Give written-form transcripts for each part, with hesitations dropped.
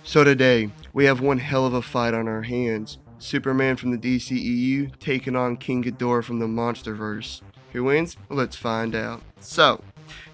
So today, we have one hell of a fight on our hands. Superman from the DCEU taking on King Ghidorah from the Monsterverse. Who wins? Let's find out. So,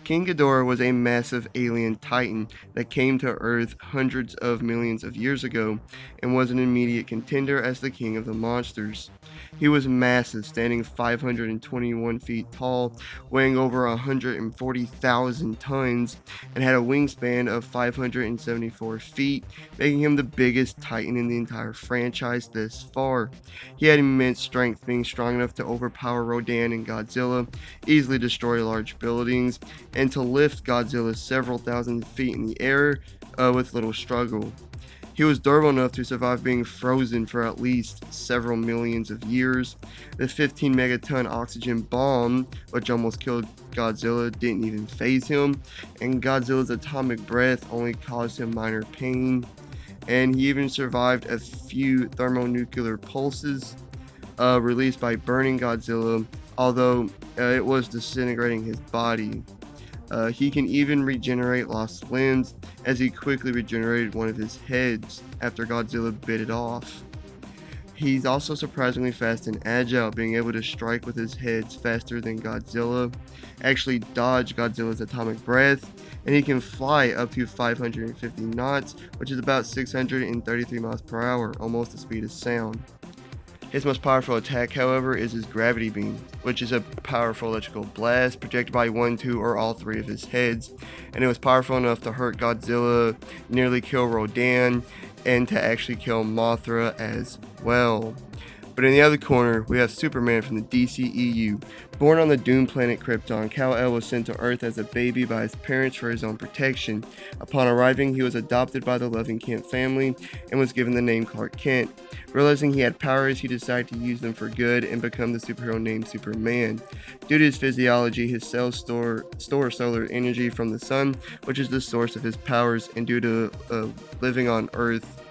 King Ghidorah was a massive alien titan that came to Earth hundreds of millions of years ago and was an immediate contender as the king of the monsters. He was massive, standing 521 feet tall, weighing over 140,000 tons, and had a wingspan of 574 feet, making him the biggest titan in the entire franchise thus far. He had immense strength, being strong enough to overpower Rodan and Godzilla, easily destroy large buildings, and to lift Godzilla several thousand feet in the air with little struggle. He was durable enough to survive being frozen for at least several millions of years. The 15 megaton oxygen bomb, which almost killed Godzilla, didn't even phase him, and Godzilla's atomic breath only caused him minor pain. And he even survived a few thermonuclear pulses released by burning Godzilla, although it was disintegrating his body. He can even regenerate lost limbs, as he quickly regenerated one of his heads after Godzilla bit it off. He's also surprisingly fast and agile, being able to strike with his heads faster than Godzilla, actually dodge Godzilla's atomic breath, and he can fly up to 550 knots, which is about 633 miles per hour, almost the speed of sound. His most powerful attack, however, is his gravity beam, which is a powerful electrical blast projected by one, two, or all three of his heads, and it was powerful enough to hurt Godzilla, nearly kill Rodan, and to actually kill Mothra as well. But in the other corner, we have Superman from the DCEU. Born on the doomed planet Krypton, Kal-El was sent to Earth as a baby by his parents for his own protection. Upon arriving, he was adopted by the loving Kent family and was given the name Clark Kent. Realizing he had powers, he decided to use them for good and become the superhero named Superman. Due to his physiology, his cells store solar energy from the sun, which is the source of his powers, and due to living on Earth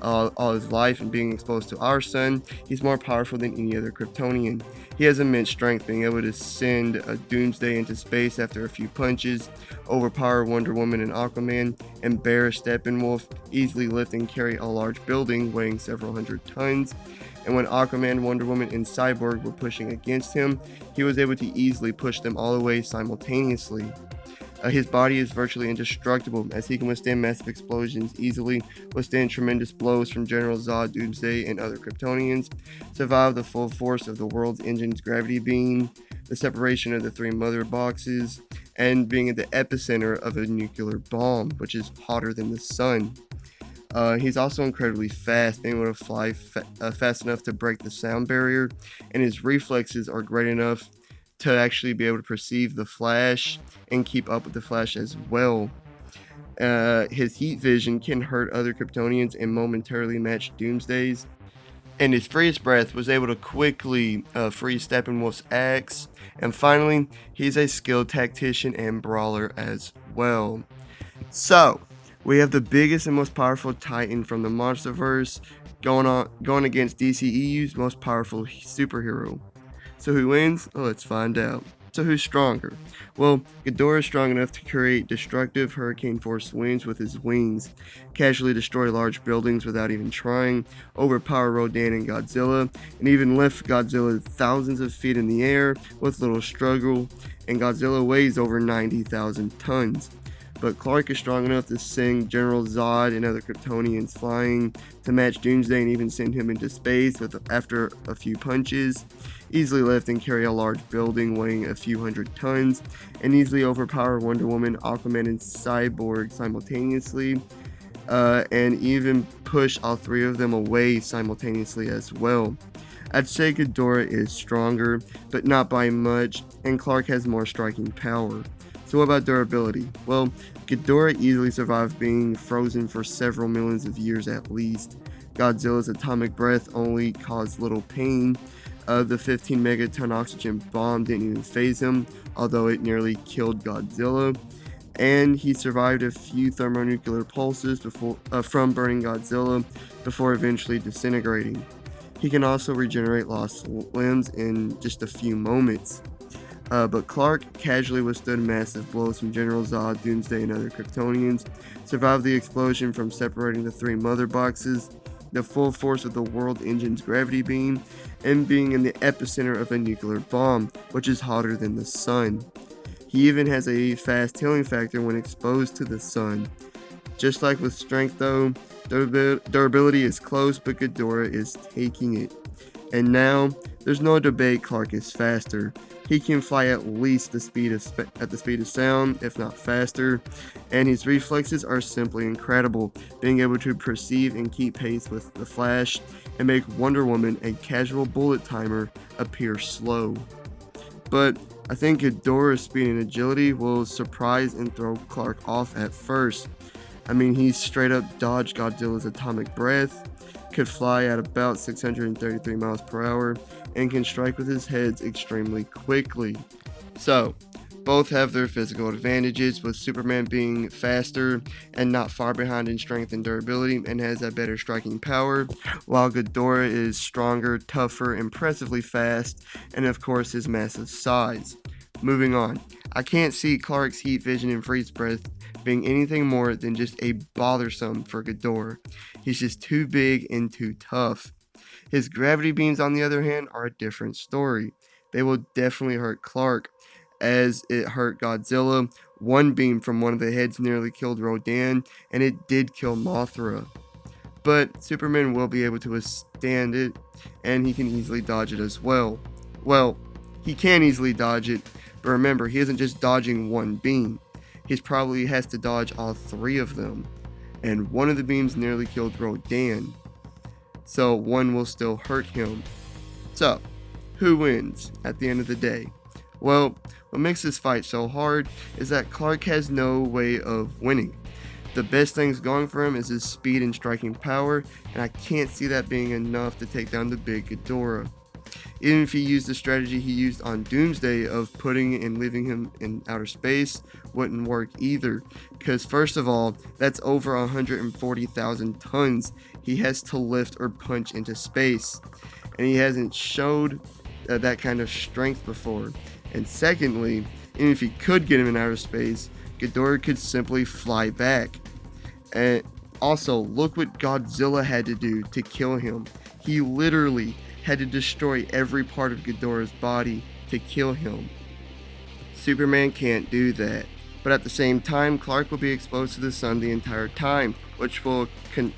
all his life and being exposed to our sun, he's more powerful than any other Kryptonian. He has immense strength, being able to send a Doomsday into space after a few punches, overpower Wonder Woman and Aquaman, and bear Steppenwolf, easily lift and carry a large building weighing several hundred tons. And when Aquaman, Wonder Woman, and Cyborg were pushing against him, he was able to easily push them all away simultaneously. His body is virtually indestructible, as he can withstand massive explosions easily, withstand tremendous blows from General Zod, Doomsday, and other Kryptonians, survive the full force of the world's engine's gravity beam, the separation of the three mother boxes, and being at the epicenter of a nuclear bomb, which is hotter than the sun. He's also incredibly fast, being able to fly fast enough to break the sound barrier, and his reflexes are great enough to actually be able to perceive the Flash and keep up with the Flash as well. His heat vision can hurt other Kryptonians and momentarily match Doomsday's. And his freeze breath was able to quickly freeze Steppenwolf's axe. And finally, he's a skilled tactician and brawler as well. So, we have the biggest and most powerful Titan from the Monsterverse going against DCEU's most powerful superhero. So who wins? Well, let's find out. So who's stronger? Well, Ghidorah is strong enough to create destructive hurricane force winds with his wings, casually destroy large buildings without even trying, overpower Rodan and Godzilla, and even lift Godzilla thousands of feet in the air with little struggle, and Godzilla weighs over 90,000 tons. But Clark is strong enough to send General Zod and other Kryptonians flying to match Doomsday and even send him into space after a few punches, easily lift and carry a large building weighing a few hundred tons, and easily overpower Wonder Woman, Aquaman, and Cyborg simultaneously, and even push all three of them away simultaneously as well. I'd say Ghidorah is stronger, but not by much, and Clark has more striking power. So what about durability? Well, Ghidorah easily survived being frozen for several millions of years at least. Godzilla's atomic breath only caused little pain. The 15 megaton oxygen bomb didn't even phase him, although it nearly killed Godzilla. And he survived a few thermonuclear pulses from burning Godzilla before eventually disintegrating. He can also regenerate lost limbs in just a few moments. But Clark casually withstood massive blows from General Zod, Doomsday, and other Kryptonians, survived the explosion from separating the three mother boxes, the full force of the world engine's gravity beam, and being in the epicenter of a nuclear bomb, which is hotter than the sun. He even has a fast healing factor when exposed to the sun. Just like with strength though, durability is close, but Ghidorah is taking it. And now, there's no debate Clark is faster. He can fly at least at the speed of sound, if not faster, and his reflexes are simply incredible, being able to perceive and keep pace with the Flash and make Wonder Woman, a casual bullet timer, appear slow. But I think Ghidorah's speed and agility will surprise and throw Clark off at first. I mean, he straight up dodged Godzilla's atomic breath, could fly at about 633 miles per hour, and can strike with his heads extremely quickly. So, both have their physical advantages, with Superman being faster and not far behind in strength and durability and has a better striking power, while Ghidorah is stronger, tougher, impressively fast, and of course his massive size. Moving on, I can't see Clark's heat vision and freeze breath being anything more than just a bothersome for Ghidorah. He's just too big and too tough. His gravity beams, on the other hand, are a different story. They will definitely hurt Clark, as it hurt Godzilla. One beam from one of the heads nearly killed Rodan, and it did kill Mothra. But Superman will be able to withstand it, and he can easily dodge it as well. Well, he can easily dodge it, but remember, he isn't just dodging one beam. He probably has to dodge all three of them, and one of the beams nearly killed Rodan, so one will still hurt him. So, who wins at the end of the day? Well, what makes this fight so hard is that Clark has no way of winning. The best things going for him is his speed and striking power, and I can't see that being enough to take down the big Ghidorah. Even if he used the strategy he used on Doomsday of putting and leaving him in outer space, wouldn't work either. Because first of all, that's over 140,000 tons he has to lift or punch into space. And he hasn't showed that kind of strength before. And secondly, even if he could get him in outer space, Ghidorah could simply fly back. And also, look what Godzilla had to do to kill him. He literally had to destroy every part of Ghidorah's body to kill him. Superman can't do that. But at the same time, Clark will be exposed to the sun the entire time, which will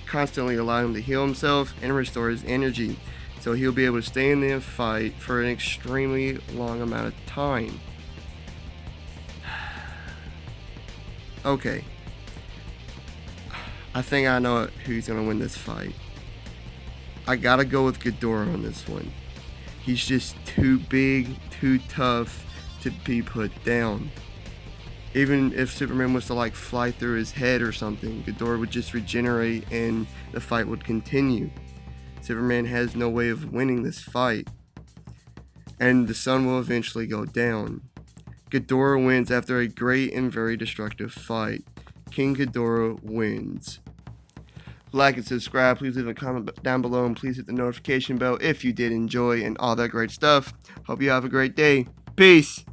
constantly allow him to heal himself and restore his energy. So he'll be able to stay in the fight for an extremely long amount of time. Okay. I think I know who's going to win this fight. I gotta go with Ghidorah on this one. He's just too big, too tough to be put down. Even if Superman was to like fly through his head or something, Ghidorah would just regenerate and the fight would continue. Superman has no way of winning this fight. And the sun will eventually go down. Ghidorah wins after a great and very destructive fight. King Ghidorah wins. Like and subscribe, please leave a comment down below, and please hit the notification bell if you did enjoy and all that great stuff. Hope you have a great day. Peace!